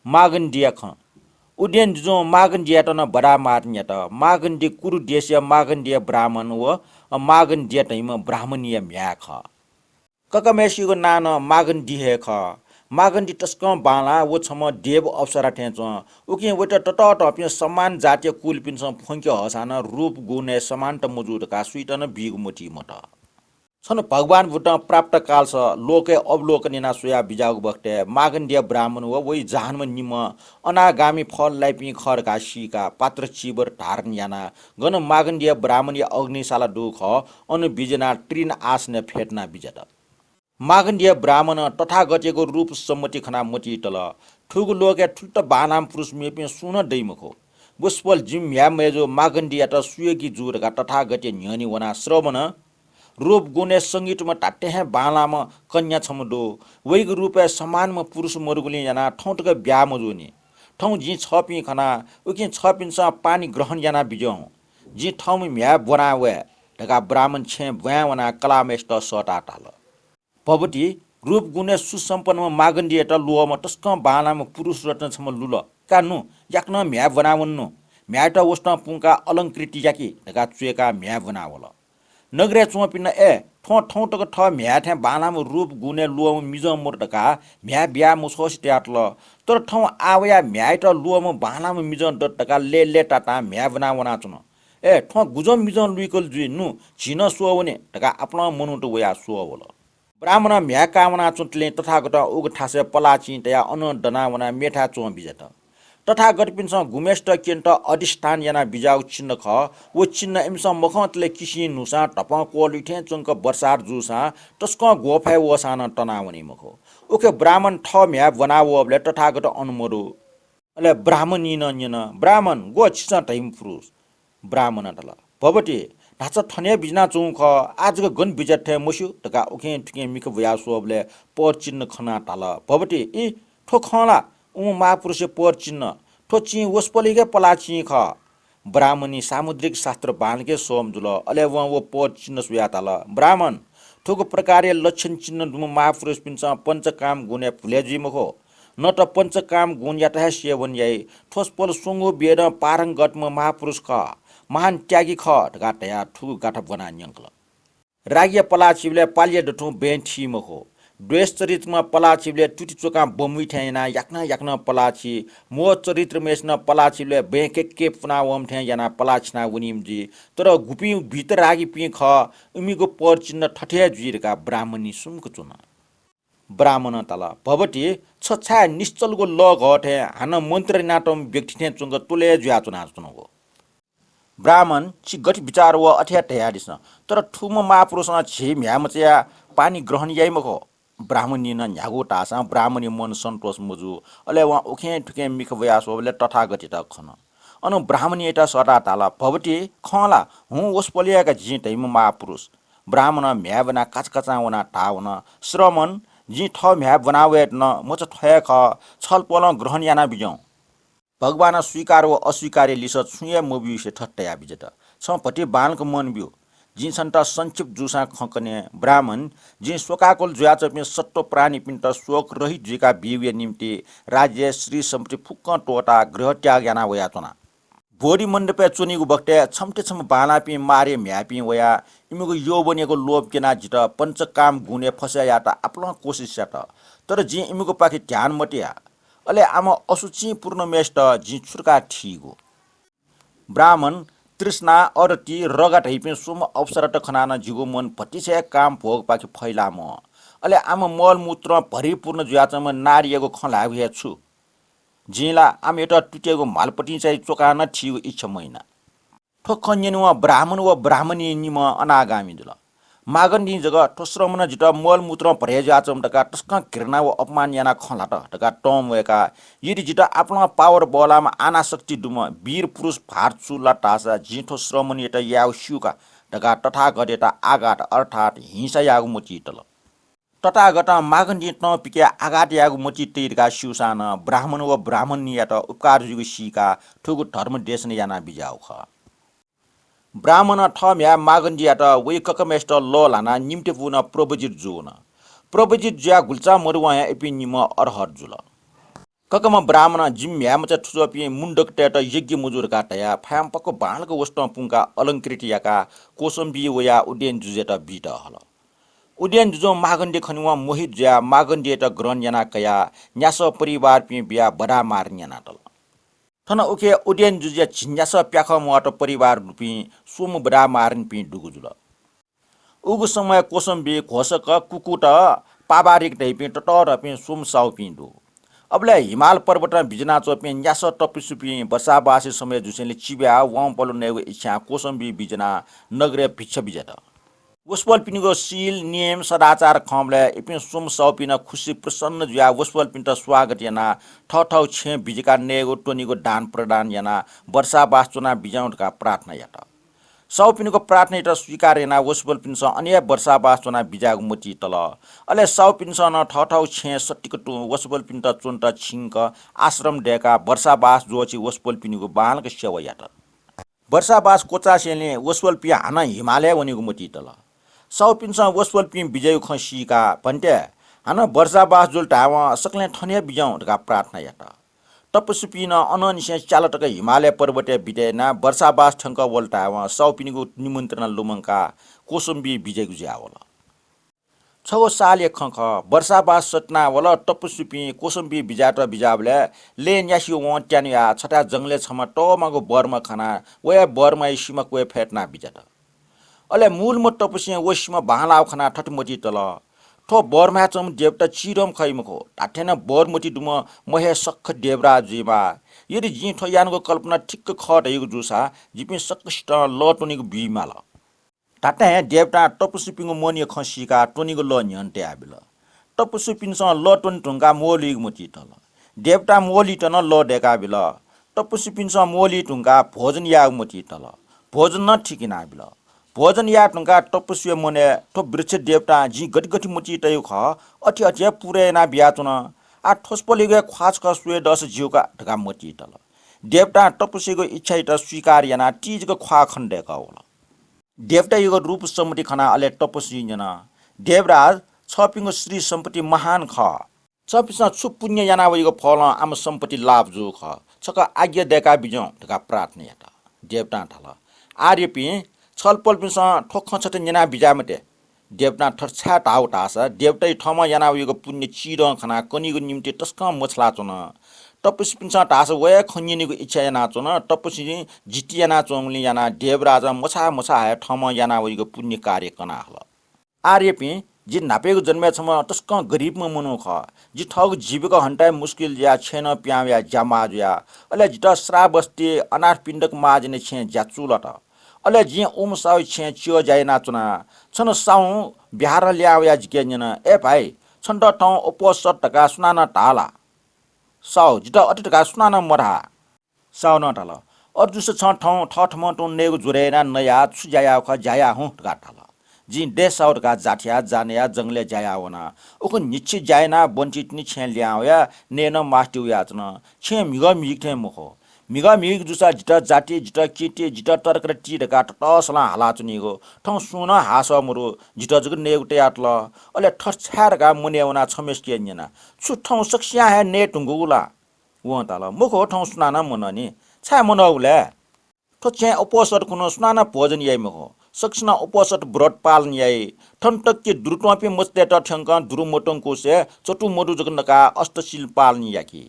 Magandia khan. Udien jo Magandia to na bada marnya to Magandi kuru desia Magandia Brahman wo Magandia taima Brahmaniya mya kha. Kakamesi go nana Magandi he kha. Magandi taskan bala wo chama dev अवसरा ठेच उके वटा टट टपिन समान जातीय कुल pin some फंक्य हसाना रूप गुणे समान त मजुद का सुइटन बिग मोटी मट छन भगवान बुट प्राप्त काल छ लोके अवलोकनिना सुया बिजाग बक्ते मागण्डिय ब्राह्मण व वही जहानमा निम अनागामी फल लाई पि खर घासीका पात्र चिबर धारण याना गन मागण्डिय ब्राह्मण या अग्निशाला दुख अनु बिजना ट्रिन आसने फेट्ना बिजत मागण्डिय ब्राह्मण तथागतको रूप सम्मति खना मोटी तल ठुगु लोके ठुल्ट बानाम पुरुष मेपि सुन दैमखो बुस्पल जिम या मेजो मागण्डिय त सुयगी जुरका तथागत न्यनी वना श्रवण रूप गुणे संगीतमा टाटे हैं बालामा कन्या छमडो वैग रूपे समानमा पुरुष मरुगुली याना ठौटक ब्या मजुनी ठौ जी छपी खना उकि छपिन्छ पानी ग्रहण याना बिजौ जी ठौम म्या बनावे ढका ब्राह्मण छे भ्यावना कलामेष्ट सटा टाल पबटी रूप गुणे सुसम्पन्न मागण्डिय त लुवमा टस्क बालामा पुरुष रत्न छम लुल कानु याक्न म्या बनावन्नु म्या त वस्त पुंका अलंकृति याकी ढका चुएका म्या बनावल नगरे चुपिन ए ठो ठौ टक ठ म्या ठे बानाम रूप गुने लुवम मिजम मुर्टका म्या ब्या मुसोस ट्याटल तर ठौ आवया म्या त लुवम बानाम मिजम डटका ले टाटा म्या बना वना चुन ए ठो गुजम मिजम लुइकल जुइ नु छिन सोवने टका अपना मनुट वया सोवल ब्राह्मण म्या कामना चुटले तथागत उग ठासे पलाची तया अन डनावना मेठा चो बिजत तथागत पिन्छ गुमेष्ट केन्ट अधिष्ठान याना बिजाउ चिन्ह ख वो चिन्ह इमसा मखतले किसी नुसा टप कोलिठे चंक बरसार जुसा तस्क गोफाय वसान तनावनी मखो ओके ब्राह्मण ठ म्या बनावले तथागत अनुमरु अले ब्राह्मणी न ब्राह्मण गो छिसा टाइम पुरुष ब्राह्मण तल भवटी ढाच ठने बिजना चौख आजको गन बिजथे मस्यु तका ओके ठिके मिख भया सोबले पर चिन्ह खना टाल भवटी इ ठो खला उ महापुरुष पर चिन्ह ठो चि वस्पलिगे पलाची ख ब्राह्मणी सामुद्रिक शास्त्र बाणके सोमजुल अले वो पर चिन्ह सुया टाल ब्राह्मण ठोको प्रकारे लक्षण चिन्ह दुम महापुरुष पिन्छ पंचकाम गुणे फुलेजी मखो न त पंचकाम गुण याता सेवन याई ठोस पल सुंगो बेड पारंगतम महापुरुष ख महान त्यागी ख ढगाटया ठुगु गाठा बना न्यंकल रागिया पलाचिबले पालिया डठु बेंठी मखो द्वेष चरित्रमा पलाचिबले टुटी चोका बमुइ ठेना याक्न पलाची मो चरित्र मेस्न पलाचिबले बेके के पुना वम ठे याना पलाचना वनिमजी तर गुपी भित्र रागी पि ख उमीको पर चिन्ह ठठे जुइरका ब्राह्मणी सुमको चुना ब्राह्मण तला भवटी छछा निश्चलको ल घटे हान मन्त्र नाटम व्यक्ति ठे चुंग तुले जुया चुना चुनको ब्राह्मण छि गति विचार व अठ्या तयारिस तर ठुम महापुरुषना छि म्यामच्या पानी ग्रहण याइमखो ब्राह्मणी न न्यागो टासा ब्राह्मणी मन सन्तोष मुजु अले वा उखे ठुके मिख व्यासोले तथागति त खन अनु ब्राह्मणी एटा सटा ताला भवटी खला हु ओसपलियाका जि तैम महापुरुष ब्राह्मण म्यावना काचकचावना टावना श्रमण जि ठ म्या बनावेट न मच ठय ख छलपल ग्रहण याना बिजौ भगवान स्वीकार व अस्वीकार लिस छुए मोबी से ठट्टया बिजत छपटी बालको मन बियो जी छन्त संक्षिप्त जुसा खकने ब्राह्मण जी शोकाकुल जुयाच पिन सट्टो प्राणी पिन्ट शोक रहित जुका बिव्य निम्ति राज्य श्री सम्पत्ति फुक्क टोटा गृह त्याग याना वया चना भोडी मण्डपे चुनीगु बक्टे छमटे छम बाला पि मारे म्यापि वया इमुगु यो बनेको लोभ केना जित पंचकाम गुणे फस्या याता आफ्नो कोशिश याता तर जी इमुगु पाखि ध्यान मटिया अले आमा असुचि पूर्ण मेष्ट जी छुर्का ठीगो ब्राह्मण तृष्णा अरती रगत हैपे सुम अवसर त खनाना जिगो मन पटिसे काम भोग पाखि फैलाम अले आमा मल मूत्र भरिपूर्ण जुयाचम नारियको खलागे छु जिला आम एउटा टुटेको मालपटी चाहिँ चोकान ठीगो इच्छा महिना ठोक्खन्यनुवा ब्राह्मण व ब्राह्मणी निम अनागामी दुल मागण्डी जग ठोस्रमन जित मल मूत्र भरेजाचम टका टस्क घृणा व अपमान याना खलाट टका टम वेका यदि जित आफ्नो पावर बलामा आना शक्ति दुम वीर पुरुष फार्चु लटासा जिठो श्रमण एटा याउ शिउका टका तथागत आगाट अर्थात हिंसा यागु मोचितल तथागत मागण्डी न पिके आगाट यागु मोचितेरका शिउसान ब्राह्मण व ब्राह्मणी यात उपकार जुगु शिका ठुगु धर्म देशन याना बिजाउ ख ब्राह्मण ठम्या मागण्डियाट वै ककमेष्ट ल लाना निम्ते पुन प्रवजित जुन प्रवजित ज्या गुल्चा मरुवाया एपि निम अरहर जुल ककम ब्राह्मण जिम्याम च ठुजपि मुण्डक टेट यज्ञ मुजुर काटया फाम पक्को बाणको वस्तु पुङका अलङ्कृत याका कोसम्बी वया उड्यन जुजेट बिट हल उड्यन जुजो मागण्डे खनुवा मोहित ज्या मागण्डे त ग्रहण याना कया न्यास परिवार पि बिया बडा मार याना तल थन उके उड्यन जुजे झिन्यास प्याख मुआट परिवार पि सोम बडा मारन पि डुगुजुल उगु समय कोसम्बी घोषक कुकुट पाबारिक दैपि टटर पि सोम साउ पि डु अबले हिमाल पर्वत बिजना चोपि न्यास टपिसुपि बसाबासी समय जुसेले चिब्या वाम पलो नेगु इच्छा कोसम्बी बिजना नगरे भिक्ष बिजेत वसपल पिनको सील नियम सदाचार खमले इपिन सोम साउपिन खुसी प्रसन्न जुया वसपल पिन्ट स्वागत याना ठठौ छे बिजका नेगु टोनीको दान प्रदान याना वर्षावास चुना बिजाउटका प्रार्थना यात साउपिनको प्रार्थना इट स्वीकार याना वसपल पिन्स अन्य वर्षावास चुना बिजागु मोती तल अले साउपिन्स न ठठौ छे सट्टिक टु वसपल पिन्ट चुन्ट छिङ्क आश्रम डेका वर्षावास जोची वसपल पिनको बालक सेवा यात वर्षावास कोचासेले वसपल पि हाना हिमालय वनेको मोती तल साउपिन्स वसपल पि बिजय खसीका भन्टे हाना वर्षावास जुल टाव सकले ठने बिजाउ ढका प्रार्थना यात तपसुपिन अननिसे चालटक हिमालय पर्वते बितेना वर्षावास ठंक वल्टाव साउपिनीको निमन्त्रणा लुमङ्का कोसम्बी विजय गुज्यावल छौ साल एक खख वर्षावास सटना वल तपसुपि कोसम्बी बिजाट बिजावले ले न्यासी व ट्यानिया छटा जंगले छम टमागो बर्मा खाना वे बर्मा सिम कोए फेटना बिजाट अले मूल म तपसिया वसिम बालाव खाना ठटमटी तल ठो बर्मा चम देवता चिरम खैमको टाठेन बरमटी दुम महे सख देवरा जीवा यदि जी ठो यानको कल्पना ठिक्क खटेको जुसा जिपि सकष्ट लटोनीको बिमाल टाटे देवता टपसुपिङको मोनी खसीका टोनीको ल न्यन्टे आबिल टपसुपिङसँग लटोन ढुङ्गा मोलीको मोती तल देवता मोली टन ल डेका बिल टपसुपिङसँग मोली ढुङ्गा भोजन याग मोती तल भोजन न ठिकिन आबिल भोजन या टुङ्गा टपसुय मोने ठो वृक्ष देवता जी गटी मुची तयु ख अति अति पुरे ना बियाचुन आ ठोसपलिगे ख्वाच ख सुए दस जिउका ढका मची तल देवता टपसुयको इच्छा त स्वीकार याना तीजको ख्वा खण्डे क होला देवता युग रूप सम्पत्ति खना अले टपसुय जना देवराज छपिङको श्री सम्पत्ति महान ख छपिसा छु पुण्य याना वइको फल आम सम्पत्ति लाभ जो ख छक आज्ञा देका बिजौ ढका प्रार्थना याता देवता थल आर्यपि छलपल पिसा ठोख छट जना बिजामते देवता ठरछा टाउ टास देवतै ठमा याना उयो पुण्य चिर खना कनिको निम्ति टस्क मछला चुन तपसी पिसा टास वय खन्यनिको इच्छा याना चुन तपसी जिति याना चोङली याना देवराज मछा मछा आए ठमा याना उयो पुण्य कार्य कना हल आर्यपि जि नापेको जन्मे छम टस्क गरीबमा मनो ख जि ठग जीविका हन्टाइ मुस्किल या छेन प्याया जामाजया अले जित श्रावस्ती अनाथ पिण्डक माजने छे ज्याचुलट अले जी ओम साउ छे चियो जाय नाचुना छन साउ बिहार ल्याउ या जिकेन ए भाइ छन्ट टौ उपसट टका सुनाना टाला साउ जित अति टका सुनाना मरा साउ न टाला अर्जुस छ ठौ ठठम टौ नेगु जुरेना नया छुजाया ख जाया हु टका टाला जी दे साउ टका जाठिया जानेया जंगले जाया वना उख निछि जायना बन्चित नि छे ल्याउ या नेन मास्टिउ याचन छे मिग मिगथे मुखो मिगा मिग जुसा जिटा जाति जिटा केटी जिटा तरकर टी ढका टसला हाला चुनिगो ठौ सुन हास मुरु जिटा जुग नेगुटे आटल अले ठछारका मुनेउना छमेस केन्यना छु ठौ सक्सिया हे ने टुंगुला व ताल मुखो ठौ सुनाना मननी छा मनौले ठो छे उपसट कुनो सुनाना भोजन याइ मुखो सक्सना उपसट ब्रत पालन याइ ठन्टक के द्रुटवापि मस्ते त ठंक दुरु मोटंको से चटु मोडु जगनका अष्टशील पालन याकी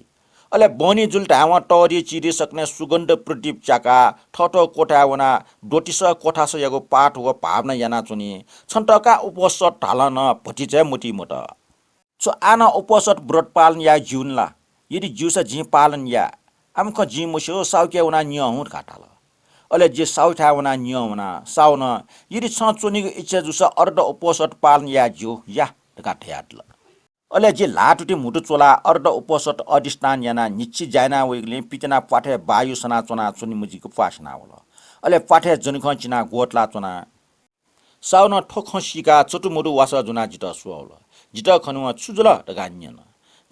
अले बनी जुल्टा हावा टरी चिरी सक्ने सुगन्ध प्रदीप चाका ठठो कोठावना डोटिस कोठास यागो पाठ हो भावना याना चुनी छन्टका उपसट ढालन भटिचे मुटी मोट सो आना उपसट व्रत पालन या जिउनला यदि जिउसा जी पालन या आमख जी मुसो साउके उना न्य हुँ घाटाल अले जे साउठा उना न्य उना साउन यदि छ चुनीको इच्छा जुसा अर्ध उपसट पालन या जिउ या घाट्याटल अले जे लाटुटी मुटु चोला अर्ध उपसट अधिष्ठान याना निच्छि जायना वेगले पितना पाठे वायु सना चोना चुनि मुजिको फासना होला अले पाठे जनिख चिना गोटला चोना साउन ठोखसिका चटुमुटु वासा जुना जित सुवाउल जित खनुवा छुजुल ढगान्यन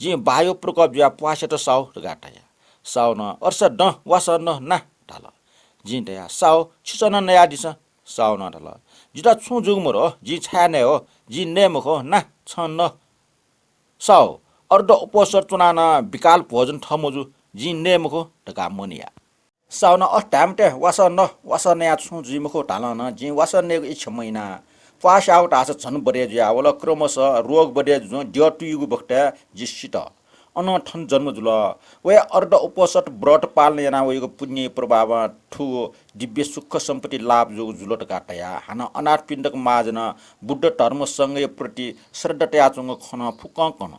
जे वायु प्रकोप ज्या पासेट साउ ढगाटाया साउन अर्ष ड वासा न ना ढाल जिन्टया साउ छिसन नया दिस साउन ढाल जित छु जुगमरो जी छाने हो जी नेमखो ना छ न साउ अर्ध उपसर चुनाना विकाल भोजन थमोजु जी नेमखो टका मनिया साउन टाइमटे वासन या छु जिमखो टालन जी वासन ने इछ महिना पास आउट आस छन बरे ज्या वला क्रमशः रोग बरे जो ड्युटी बक्टा जिसित अन ठन जन्म जुल वे अर्ध उपसट व्रत पाल्ने याना वेको पुण्य प्रभाव ठु दिव्य सुख सम्पत्ति लाभ जो जुलट काटया हान अनाथ पिण्डक माझन बुद्ध धर्म सँगै प्रति श्रद्धा त्याचुङ खन फुककन